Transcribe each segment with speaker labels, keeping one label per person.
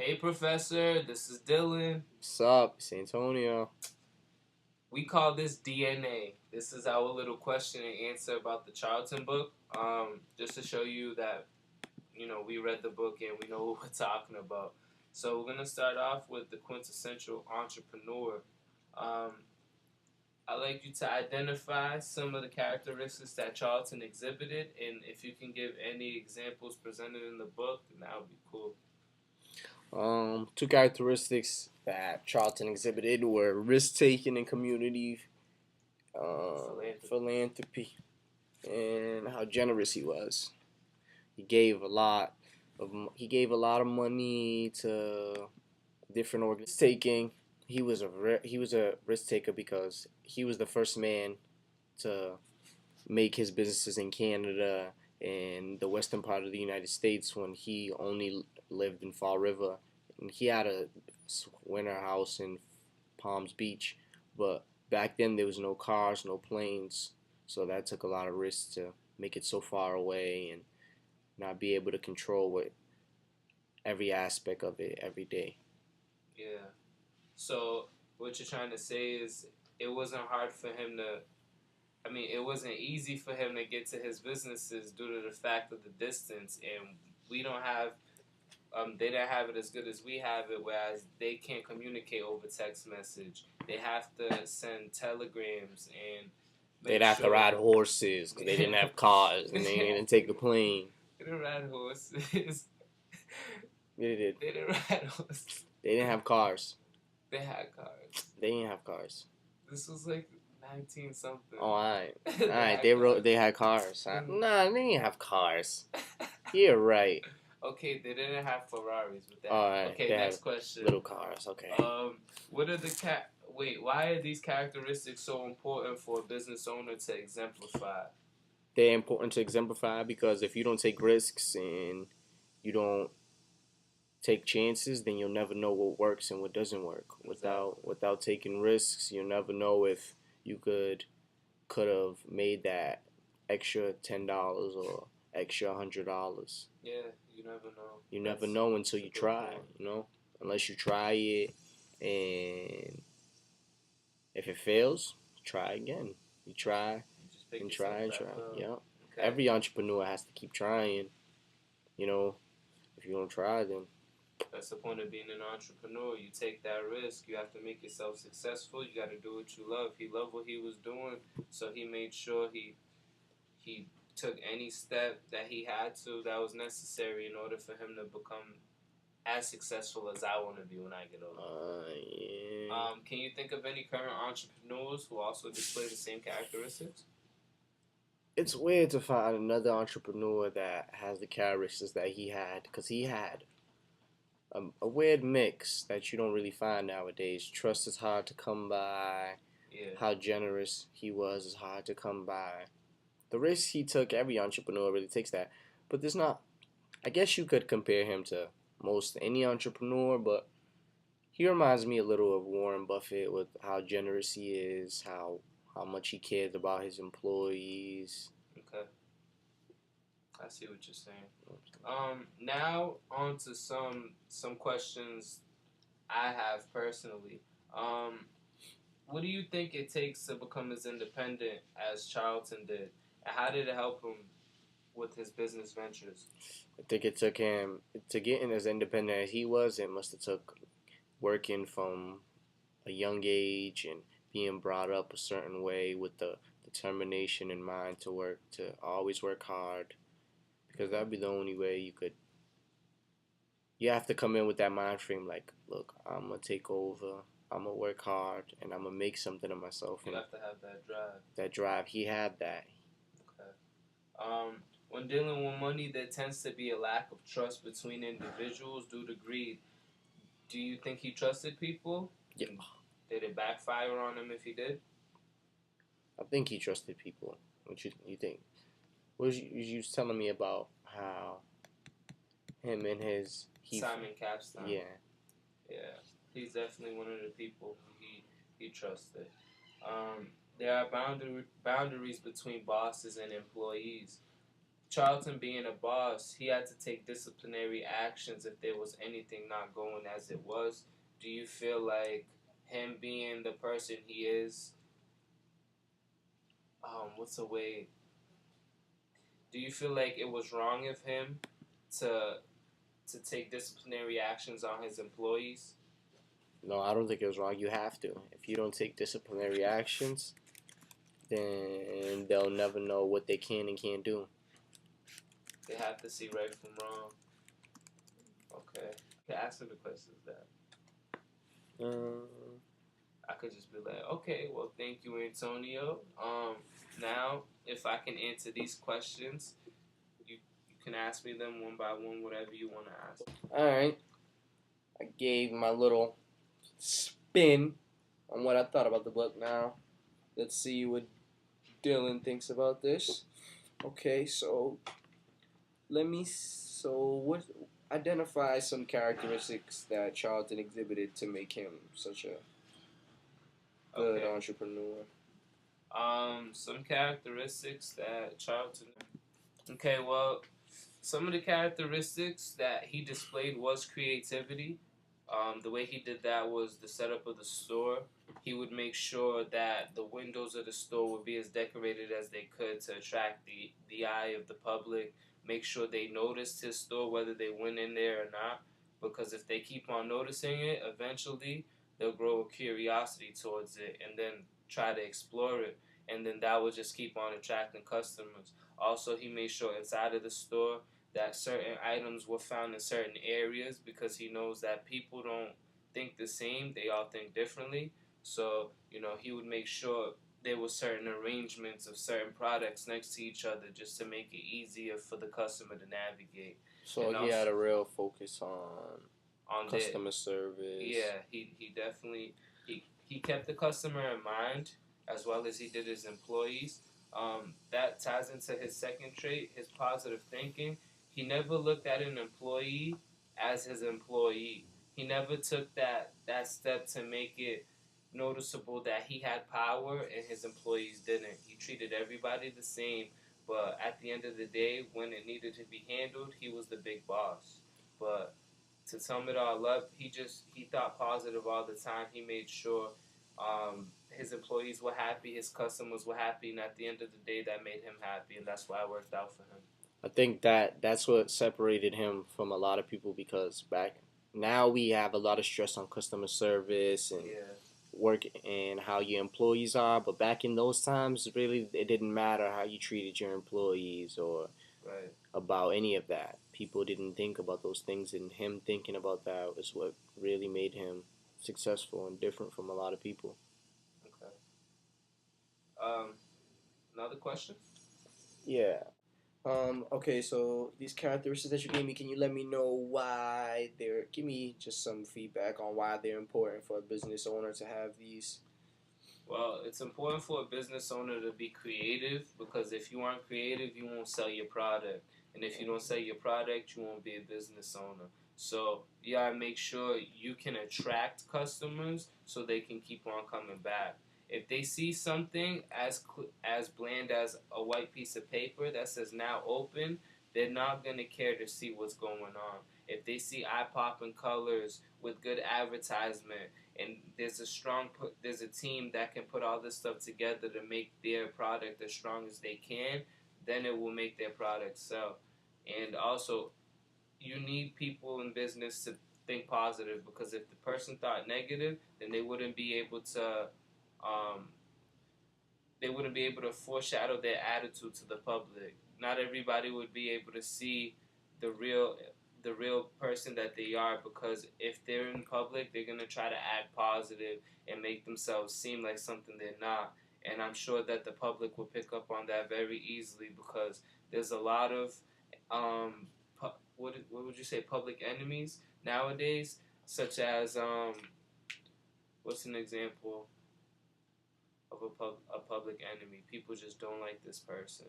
Speaker 1: Hey, Professor, this is Dylan.
Speaker 2: What's up? It's Antonio.
Speaker 1: We call this DNA. This is our little question and answer about the Charlton book. Just to show you that, we read the book and we know what we're talking about. So we're going to start off with the quintessential entrepreneur. Um, I'd like you to identify some of the characteristics that Charlton exhibited, and if you can give any examples presented in the book, then that would be cool.
Speaker 2: Two characteristics that Charlton exhibited were risk-taking and community philanthropy, and how generous he was. He gave a lot of money to different organizations. Taking he was a risk taker because he was the first man to make his businesses in Canada and the western part of the United States when he only lived in Fall River. And he had a winter house in Palms Beach, but back then there was no cars, no planes, so that took a lot of risks to make it so far away and not be able to control every aspect of it every day.
Speaker 1: Yeah. So what you're trying to say is it wasn't hard for him to. I mean, it wasn't easy for him to get to his businesses due to the fact of the distance, and we don't have. They didn't have it as good as we have it, whereas they can't communicate over text message. They have to send telegrams and.
Speaker 2: They'd have to ride horses because they didn't have cars and they didn't take the plane.
Speaker 1: They didn't ride horses.
Speaker 2: Yeah, they did.
Speaker 1: They didn't ride horses.
Speaker 2: They didn't have cars.
Speaker 1: They had cars.
Speaker 2: They didn't have cars.
Speaker 1: This was like 19 something.
Speaker 2: Oh, alright. Alright, they had cars. Nah, they didn't have cars. You're right.
Speaker 1: Okay, they didn't have Ferraris with that.
Speaker 2: Alright.
Speaker 1: Okay, next question.
Speaker 2: Little cars, okay.
Speaker 1: What are the why are these characteristics so important for a business owner to exemplify?
Speaker 2: They're important to exemplify because if you don't take risks and you don't take chances, then you'll never know what works and what doesn't work. Without taking risks, you'll never know if you could have made that extra $10 or extra $100.
Speaker 1: Yeah, you never know.
Speaker 2: You never know until you try. Unless you try it, and if it fails, try again. You try and try and try. Yeah. Okay. Every entrepreneur has to keep trying. If you don't try, then.
Speaker 1: That's the point of being an entrepreneur. You take that risk. You have to make yourself successful. You got to do what you love. He loved what he was doing, so he made sure he took any step that he had to that was necessary in order for him to become as successful as I want to be when I get older.
Speaker 2: Yeah.
Speaker 1: Can you think of any current entrepreneurs who also display the same characteristics?
Speaker 2: It's weird to find another entrepreneur that has the characteristics that he had, because he had a weird mix that you don't really find nowadays. Trust is hard to come by.
Speaker 1: Yeah.
Speaker 2: How generous he was is hard to come by. The risk he took, every entrepreneur really takes that. But there's not, I guess you could compare him to most any entrepreneur, but he reminds me a little of Warren Buffett with how generous he is, how much he cares about his employees.
Speaker 1: Okay. I see what you're saying. Now on to some questions I have personally. What do you think it takes to become as independent as Charlton did, and how did it help him with his business ventures?
Speaker 2: I think it took him to getting as independent as he was. It must have took working from a young age and being brought up a certain way with the determination in mind to always work hard. Because that would be the only way you could. You have to come in with that mind frame like, look, I'm going to take over, I'm going to work hard, and I'm going to make something of myself.
Speaker 1: You have to have that drive.
Speaker 2: That drive, he had that.
Speaker 1: Okay. When dealing with money, there tends to be a lack of trust between individuals due to greed. Do you think he trusted people?
Speaker 2: Yeah.
Speaker 1: Did it backfire on him if he did?
Speaker 2: I think he trusted people. What you think? What was you was telling me about how him and
Speaker 1: Simon Capstone.
Speaker 2: Yeah.
Speaker 1: Yeah. He's definitely one of the people he trusted. There are boundaries between bosses and employees. Charlton being a boss, he had to take disciplinary actions if there was anything not going as it was. Do you feel like him being the person he is, what's a way? Do you feel like it was wrong of him to take disciplinary actions on his employees?
Speaker 2: No, I don't think it was wrong. You have to. If you don't take disciplinary actions, then they'll never know what they can and can't do.
Speaker 1: They have to see right from wrong. Okay. I could ask him the questions that I could just be like, okay, well, thank you, Antonio. Now, if I can answer these questions, you can ask me them one by one, whatever you want to ask.
Speaker 2: All right. I gave my little spin on what I thought about the book. Now, let's see what Dylan thinks about this. Okay, so what identify some characteristics that Charlton exhibited to make him such a good entrepreneur.
Speaker 1: Some characteristics that Charlton. Okay, well, some of the characteristics that he displayed was creativity. The way he did that was the setup of the store. He would make sure that the windows of the store would be as decorated as they could to attract the eye of the public. Make sure they noticed his store whether they went in there or not. Because if they keep on noticing it, eventually they'll grow a curiosity towards it and then try to explore it. And then that will just keep on attracting customers. Also, he made sure inside of the store that certain items were found in certain areas because he knows that people don't think the same, they all think differently. So, he would make sure there were certain arrangements of certain products next to each other just to make it easier for the customer to navigate.
Speaker 2: So he had a real focus on customer service.
Speaker 1: Yeah, he definitely he kept the customer in mind as well as he did his employees. That ties into his second trait, his positive thinking. He never looked at an employee as his employee. He never took that step to make it noticeable that he had power and his employees didn't. He treated everybody the same, but at the end of the day, when it needed to be handled, he was the big boss. But to sum it all up, he thought positive all the time. He made sure his employees were happy, his customers were happy, and at the end of the day, that made him happy, and that's why it worked out for him.
Speaker 2: I think that's what separated him from a lot of people because now we have a lot of stress on customer service and work and how your employees are, but back in those times, really, it didn't matter how you treated your employees or about any of that. People didn't think about those things, and him thinking about that was what really made him successful and different from a lot of people.
Speaker 1: Okay. Another question?
Speaker 2: Yeah. Okay, so these characteristics that you gave me, can you let me know why give me just some feedback on why they're important for a business owner to have these?
Speaker 1: Well, it's important for a business owner to be creative because if you aren't creative, you won't sell your product. And if you don't sell your product, you won't be a business owner. So you gotta make sure you can attract customers so they can keep on coming back. If they see something as bland as a white piece of paper that says now open, they're not gonna care to see what's going on. If they see eye-popping colors with good advertisement, and there's a team that can put all this stuff together to make their product as strong as they can, then it will make their product sell. And also, you need people in business to think positive because if the person thought negative, then they wouldn't be able to foreshadow their attitude to the public. Not everybody would be able to see the real person that they are because if they're in public, they're gonna try to act positive and make themselves seem like something they're not. And I'm sure that the public will pick up on that very easily because there's a lot of what would you say, public enemies nowadays, such as what's an example of a public enemy? People just don't like this person.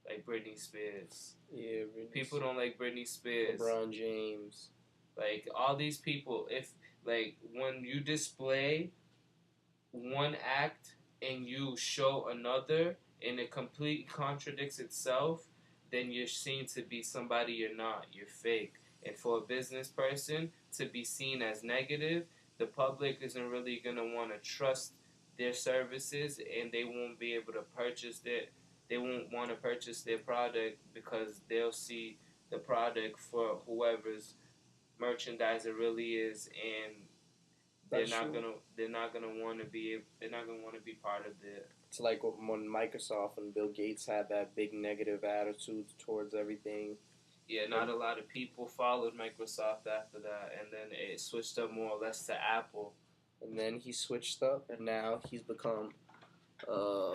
Speaker 1: Like Britney Spears.
Speaker 2: Yeah,
Speaker 1: people don't like Britney Spears.
Speaker 2: LeBron James.
Speaker 1: Like all these people, if when you display one act and you show another and it completely contradicts itself, then you're seen to be somebody you're not. You're fake. And for a business person to be seen as negative, the public isn't really going to want to trust their services, and they won't be able to purchase they won't want to purchase their product because they'll see the product for whoever's merchandise it really is, and they're not gonna want to be part of the.
Speaker 2: It's like when Microsoft and Bill Gates had that big negative attitude towards everything.
Speaker 1: Yeah, not a lot of people followed Microsoft after that, and then it switched up more or less to Apple.
Speaker 2: And then he switched up, and now he's become a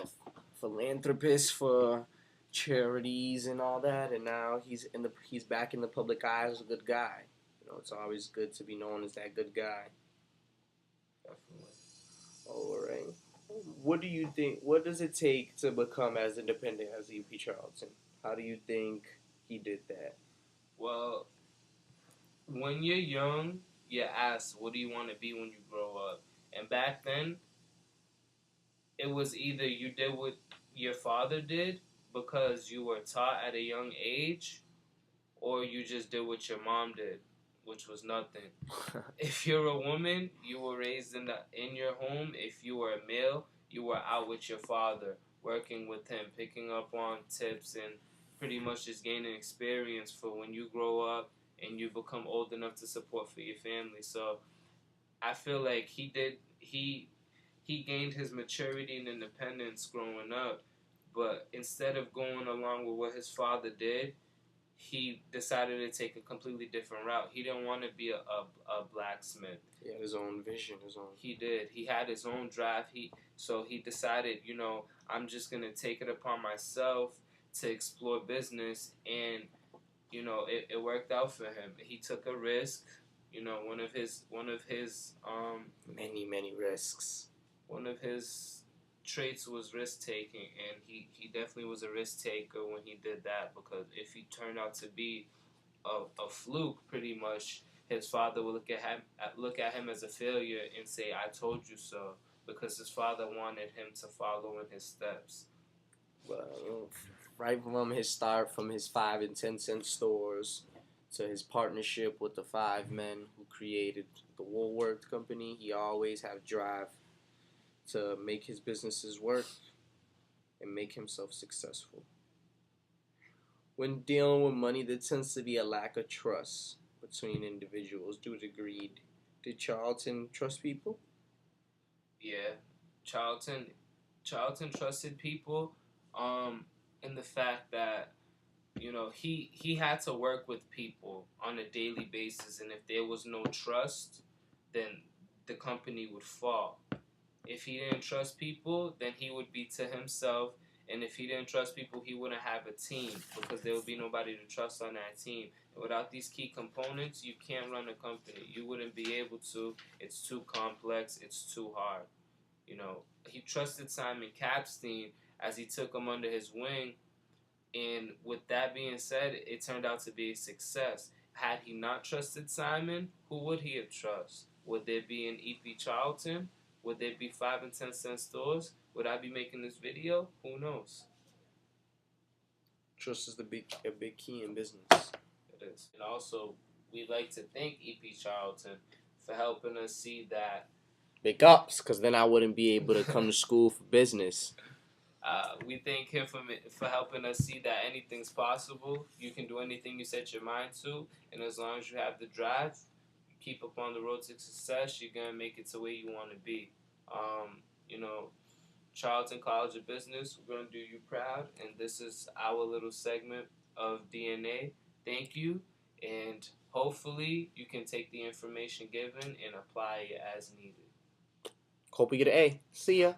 Speaker 2: philanthropist for charities and all that. And now he's back in the public eye as a good guy. You know, it's always good to be known as that good guy.
Speaker 1: Definitely.
Speaker 2: All right. What do you think? What does it take to become as independent as E.P. Charlton? How do you think he did that?
Speaker 1: Well, when you're young, you're asked, what do you want to be when you grow up? And back then, it was either you did what your father did because you were taught at a young age, or you just did what your mom did, which was nothing. If you're a woman, you were raised in your home. If you were a male, you were out with your father, working with him, picking up on tips, and pretty much just gaining experience for when you grow up and you become old enough to support for your family. So I feel like he gained his maturity and independence growing up, but instead of going along with what his father did, he decided to take a completely different route. He didn't want to be a blacksmith.
Speaker 2: He had his own vision, his own.
Speaker 1: He did. He had his own drive. So he decided, I'm just gonna take it upon myself to explore business, and it worked out for him. He took a risk. One of his
Speaker 2: many risks.
Speaker 1: One of his traits was risk taking, and he definitely was a risk taker when he did that, because if he turned out to be a fluke, pretty much his father would look at him as a failure and say, I told you so, because his father wanted him to follow in his steps.
Speaker 2: Well, right from his start, from his 5 and 10 cent stores to his partnership with the 5 men who created the Woolworth Company, he always had drive to make his businesses work and make himself successful. When dealing with money, there tends to be a lack of trust between individuals due to greed. Did Charlton trust people?
Speaker 1: Yeah, Charlton trusted people, in the fact that he had to work with people on a daily basis, and if there was no trust, then the company would fall. If he didn't trust people, then he would be to himself. And if he didn't trust people, he wouldn't have a team, because there would be nobody to trust on that team. And without these key components, you can't run a company. You wouldn't be able to. It's too complex. It's too hard. He trusted Simon Capstein as he took him under his wing. And with that being said, it turned out to be a success. Had he not trusted Simon, who would he have trusted? Would there be an E.P. Charlton? Would there be 5 and 10 cent stores? Would I be making this video? Who knows?
Speaker 2: Trust is a big key in business.
Speaker 1: It is. And also, we'd like to thank E.P. Charlton for helping us see that.
Speaker 2: Big ups, because then I wouldn't be able to come to school for business.
Speaker 1: We thank him for helping us see that anything's possible. You can do anything you set your mind to, and as long as you have the drive, keep up on the road to success, you're going to make it to where you want to be. Charlton College of Business, we're going to do you proud, and this is our little segment of DNA. Thank you, and hopefully you can take the information given and apply it as needed.
Speaker 2: Hope you get an A. See ya.